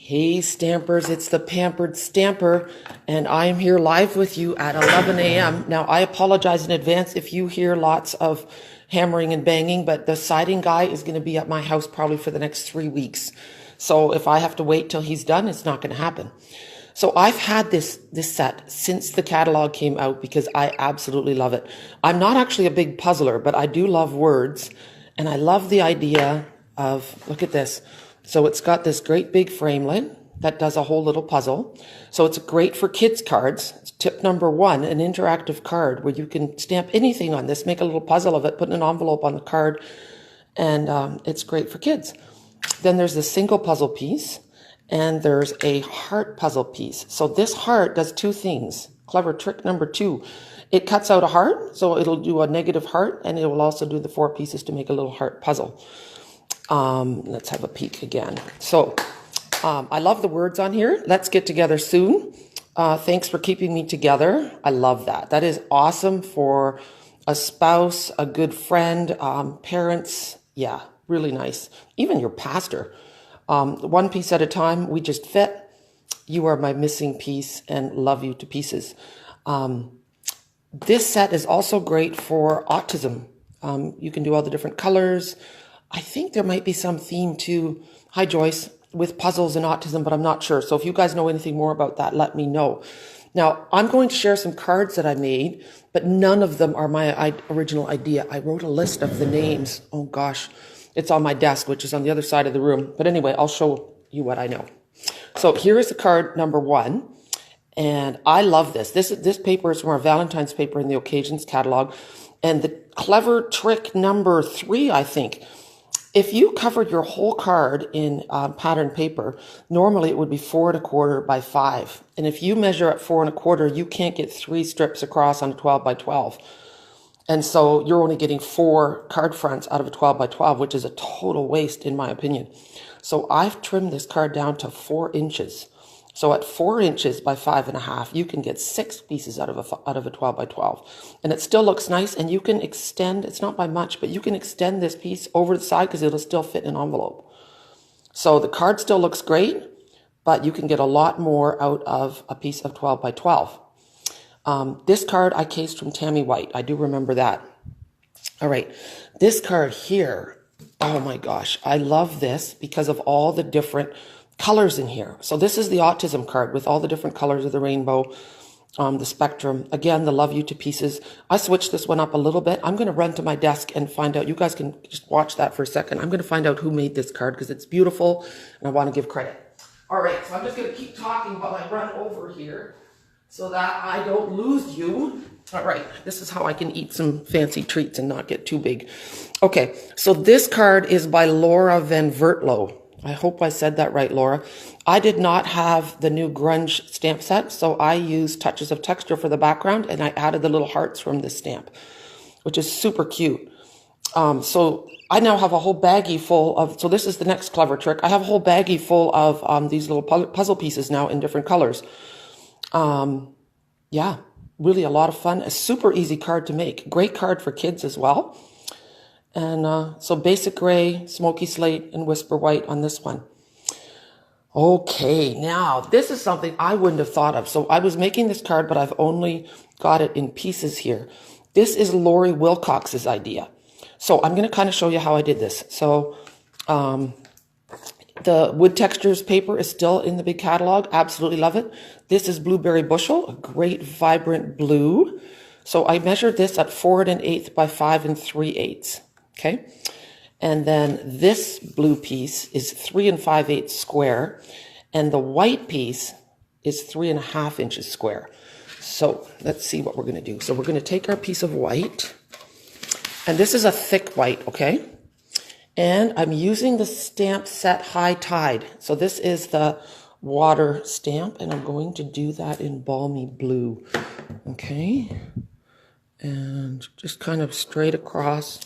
Hey Stampers, it's the Pampered Stamper, and I am here live with you at 11 a.m. Now, I apologize in advance if you hear lots of hammering and banging, but the siding guy is going to be at my house probably for the next 3 weeks. So if I have to wait till he's done, it's not going to happen. So I've had this set since the catalog came out because I absolutely love it. I'm not actually a big puzzler, but I do love words, and I love the idea of, look at this. So it's got this great big framelit that does a whole little puzzle. So it's great for kids cards. It's tip number 1, an interactive card where you can stamp anything on this, make a little puzzle of it, put an envelope on the card, and it's great for kids. Then there's the single puzzle piece, and there's a heart puzzle piece. So this heart does 2 things. Clever trick number 2. It cuts out a heart, so it'll do a negative heart, and it will also do the 4 pieces to make a little heart puzzle. Let's have a peek again. So I love the words on here. Let's get together soon. Thanks for keeping me together. I love that. That is awesome for a spouse, a good friend, parents. Yeah, really nice. Even your pastor. 1 piece at a time. We just fit. You are my missing piece and love you to pieces. This set is also great for autism. You can do all the different colors. I think there might be some theme to, hi Joyce, with puzzles and autism, but I'm not sure. So if you guys know anything more about that, let me know. Now, I'm going to share some cards that I made, but none of them are my original idea. I wrote a list of the names. Oh gosh, it's on my desk, which is on the other side of the room. But anyway, I'll show you what I know. So here is the card number 1. And I love this. This paper is from our Valentine's paper in the Occasions catalog. And the clever trick number 3, I think. If you covered your whole card in pattern paper, normally it would be 4 1/4 by 5. And if you measure at 4 1/4, you can't get 3 strips across on a 12 by 12. And so you're only getting 4 card fronts out of a 12 by 12, which is a total waste in my opinion. So I've trimmed this card down to 4 inches. So at 4 inches by 5 1/2, you can get 6 pieces out of a 12 by 12. And it still looks nice, and you can extend, it's not by much, but you can extend this piece over the side because it'll still fit in an envelope. So the card still looks great, but you can get a lot more out of a piece of 12 by 12. This card I cased from Tammy White. I do remember that. All right. This card here, oh my gosh, I love this because of all the different colors in here. So this is the autism card with all the different colors of the rainbow, the spectrum. Again, the love you to pieces. I switched this one up a little bit. I'm going to run to my desk and find out. You guys can just watch that for a second. I'm going to find out who made this card because it's beautiful and I want to give credit. All right, so I'm just going to keep talking while I run over here so that I don't lose you. All right, this is how I can eat some fancy treats and not get too big. Okay, so this card is by Laura Van Vertlo. I hope I said that right, Laura. I did not have the new grunge stamp set, so I used touches of texture for the background, and I added the little hearts from this stamp, which is super cute. So I now have a whole baggie full of, so this is the next clever trick. I have a whole baggie full of these little puzzle pieces now in different colors. Yeah, really a lot of fun. A super easy card to make. Great card for kids as well. And so basic gray, smoky slate, and whisper white on this one. Okay, now this is something I wouldn't have thought of. So I was making this card, but I've only got it in pieces here. This is Lori Wilcox's idea. So I'm going to kind of show you how I did this. So the wood textures paper is still in the big catalog. Absolutely love it. This is Blueberry Bushel, a great vibrant blue. So I measured this at 4 1/8 by 5 3/8. Okay, and then this blue piece is 3 5/8 square, and the white piece is 3 1/2 inches square. So let's see what we're going to do. So we're going to take our piece of white, and this is a thick white, okay? And I'm using the stamp set High Tide. So this is the water stamp, and I'm going to do that in Balmy Blue, okay? And just kind of straight across.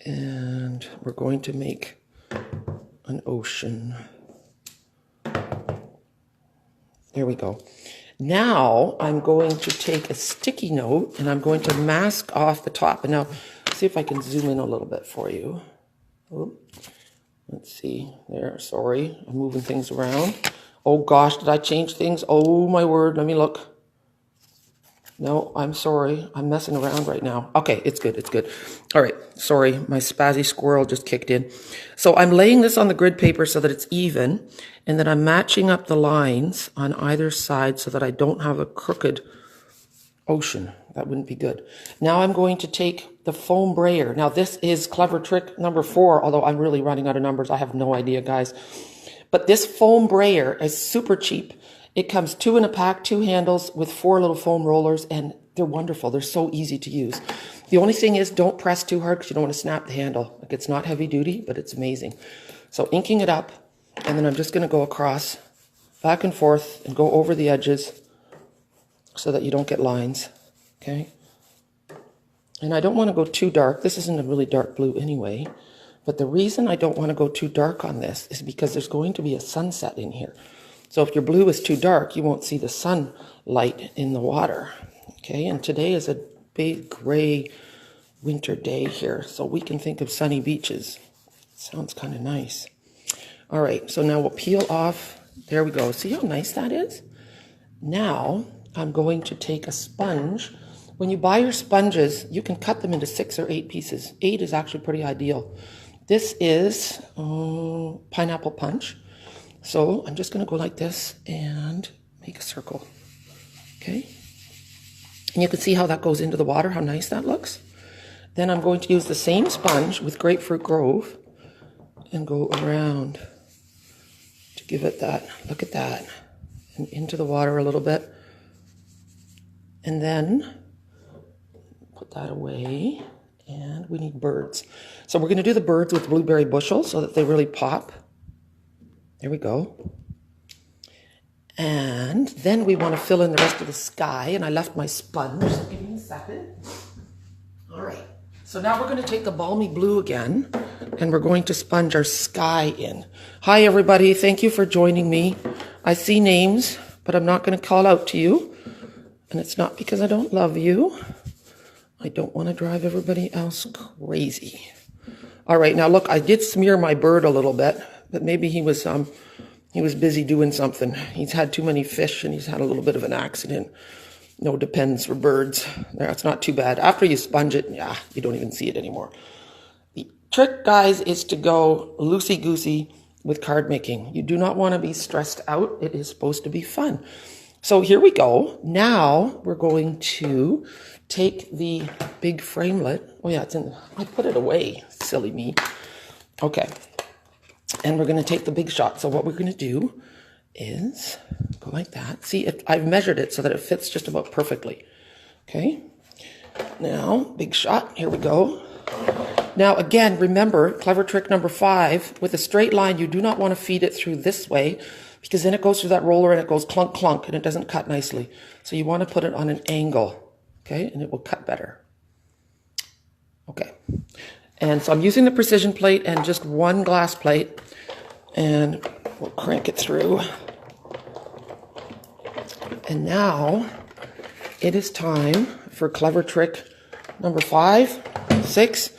And we're going to make an ocean. There we go. Now I'm going to take a sticky note and I'm going to mask off the top. And now see if I can zoom in a little bit for you. Let's see there. Sorry, I'm moving things around. Oh gosh, did I change things? Oh my word, let me look. No, I'm sorry. I'm messing around right now. Okay, it's good. It's good. All right. Sorry, my spazzy squirrel just kicked in. So I'm laying this on the grid paper so that it's even, and then I'm matching up the lines on either side so that I don't have a crooked ocean. That wouldn't be good. Now I'm going to take the foam brayer. Now this is clever trick number 4, although I'm really running out of numbers. I have no idea, guys. But this foam brayer is super cheap. It comes 2 in a pack, 2 handles with 4 little foam rollers, and they're wonderful. They're so easy to use. The only thing is don't press too hard because you don't want to snap the handle. Like, it's not heavy duty, but it's amazing. So inking it up, and then I'm just going to go across, back and forth, and go over the edges so that you don't get lines, okay? And I don't want to go too dark. This isn't a really dark blue anyway, but the reason I don't want to go too dark on this is because there's going to be a sunset in here. So if your blue is too dark, you won't see the sunlight in the water, okay? And today is a big gray winter day here, so we can think of sunny beaches. Sounds kind of nice. All right, so now we'll peel off. There we go. See how nice that is? Now I'm going to take a sponge. When you buy your sponges, you can cut them into 6 or 8 pieces. 8 is actually pretty ideal. This is pineapple punch. So I'm just going to go like this and make a circle, okay? And you can see how that goes into the water, how nice that looks. Then I'm going to use the same sponge with Grapefruit Grove and go around to give it that, look at that, and into the water a little bit. And then put that away, and we need birds. So we're going to do the birds with blueberry bushel so that they really pop. There we go. And then we want to fill in the rest of the sky, and I left my sponge, so give me a second. All right, so now we're going to take the balmy blue again, and we're going to sponge our sky in. Hi everybody, thank you for joining me. I see names, but I'm not going to call out to you, and it's not because I don't love you. I don't want to drive everybody else crazy. All right, now look, I did smear my bird a little bit, but maybe he was busy doing something. He's had too many fish and he's had a little bit of an accident. No depends for birds. That's not too bad. After you sponge it, yeah, you don't even see it anymore. The trick, guys, is to go loosey-goosey with card making. You do not want to be stressed out. It is supposed to be fun. So here we go. Now we're going to take the big framelit. Oh yeah, I put it away. Silly me. Okay. And we're going to take the big shot. So what we're going to do is go like that. See, I've measured it so that it fits just about perfectly. Okay. Now, big shot. Here we go. Now, again, remember, clever trick number 5. With a straight line, you do not want to feed it through this way because then it goes through that roller and it goes clunk, clunk, and it doesn't cut nicely. So you want to put it on an angle, okay, and it will cut better. Okay. And so I'm using the precision plate and just one glass plate, and we'll crank it through. And now it is time for clever trick number 5, 6.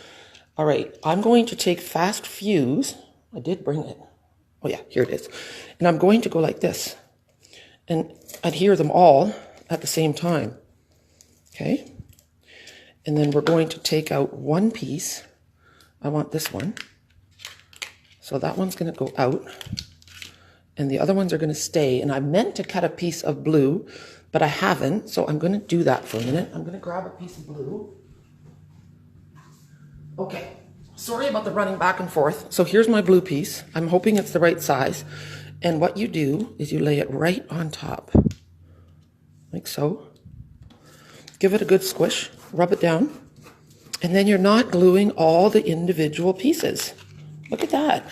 All right, I'm going to take fast fuse. I did bring it. Oh yeah, here it is. And I'm going to go like this and adhere them all at the same time. Okay. And then we're going to take out one piece. I want this one. So that one's going to go out. And the other ones are going to stay. And I meant to cut a piece of blue, but I haven't. So I'm going to do that for a minute. I'm going to grab a piece of blue. Okay. Sorry about the running back and forth. So here's my blue piece. I'm hoping it's the right size. And what you do is you lay it right on top. Like so. Give it a good squish. Rub it down. And then you're not gluing all the individual pieces. Look at that.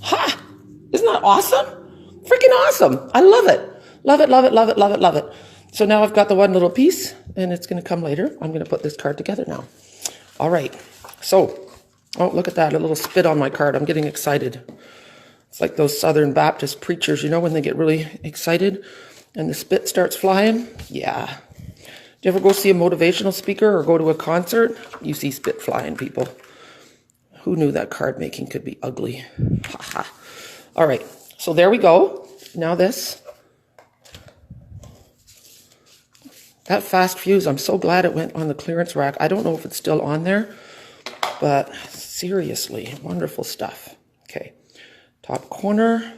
Ha! Isn't that awesome? Freaking awesome. I love it. Love it, love it, love it, love it, love it. So now I've got the one little piece, and it's going to come later. I'm going to put this card together now. All right. So, oh, look at that. A little spit on my card. I'm getting excited. It's like those Southern Baptist preachers, you know, when they get really excited and the spit starts flying. Yeah. Do you ever go see a motivational speaker or go to a concert? You see spit flying, people. Who knew that card making could be ugly? Haha. All right, so there we go. Now this. That fast fuse, I'm so glad it went on the clearance rack. I don't know if it's still on there, but seriously, wonderful stuff. Okay, top corner,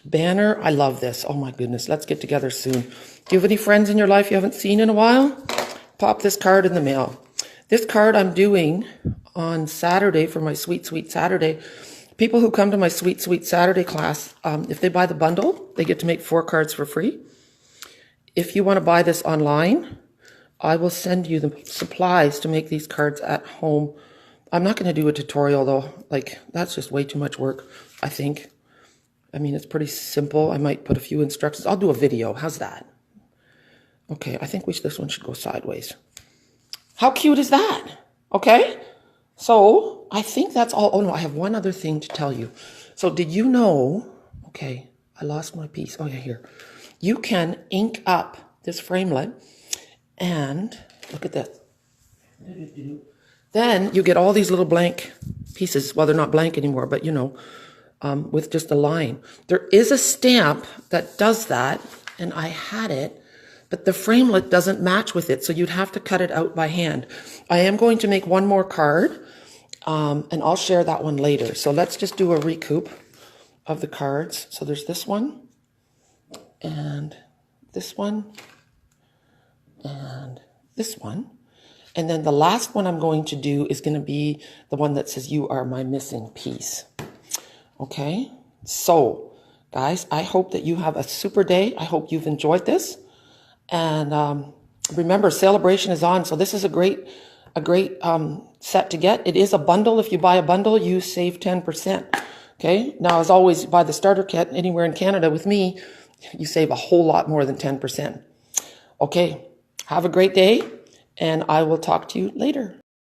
banner. I love this. Oh my goodness, let's get together soon. Do you have any friends in your life you haven't seen in a while? Pop this card in the mail. This card I'm doing on Saturday for my Sweet Sweet Saturday. People who come to my Sweet Sweet Saturday class, if they buy the bundle, they get to make 4 cards for free. If you want to buy this online, I will send you the supplies to make these cards at home. I'm not going to do a tutorial though. Like, that's just way too much work, I think. I mean, it's pretty simple. I might put a few instructions. I'll do a video. How's that? Okay, I think this one should go sideways. How cute is that? Okay, so I think that's all. Oh no, I have one other thing to tell you. So did you know, okay, I lost my piece. Oh yeah, here. You can ink up this framelit and look at this. Then you get all these little blank pieces. Well, they're not blank anymore, but you know, with just a line. There is a stamp that does that, and I had it, but the framelit doesn't match with it, so you'd have to cut it out by hand. I am going to make one more card, and I'll share that one later. So let's just do a recoup of the cards. So there's this one, and this one, and this one. And then the last one I'm going to do is going to be the one that says, "You are my missing piece." Okay? So, guys, I hope that you have a super day. I hope you've enjoyed this. And remember, celebration is on. So this is a great set to get. It is a bundle. If you buy a bundle, you save 10%. Okay? Now, as always, buy the starter kit anywhere in Canada with me, you save a whole lot more than 10%. Okay, have a great day, and I will talk to you later.